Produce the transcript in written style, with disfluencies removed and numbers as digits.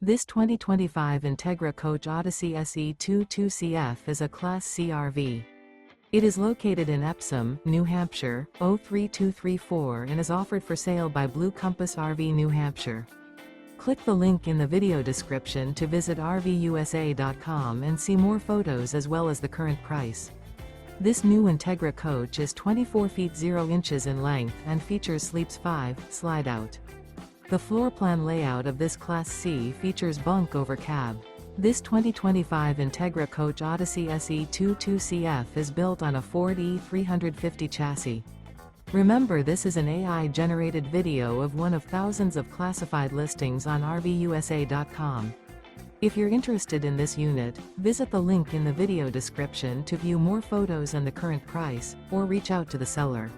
This 2025 Entegra Coach Odyssey SE 22CF is a Class C RV. It is located in Epsom, New Hampshire, 03234 and is offered for sale by Blue Compass RV New Hampshire. Click the link in the video description to visit RVUSA.com and see more photos as well as the current price. This new Entegra Coach is 24 feet 0 inches in length and features Sleeps 5 Slideout. The floor plan layout of this Class C features Bunk Over Cab. This 2025 Entegra Coach Odyssey SE 22CF is built on a Ford E350 chassis. Remember, this is an AI-generated video of one of thousands of classified listings on RVUSA.com. If you're interested in this unit, visit the link in the video description to view more photos and the current price, or reach out to the seller.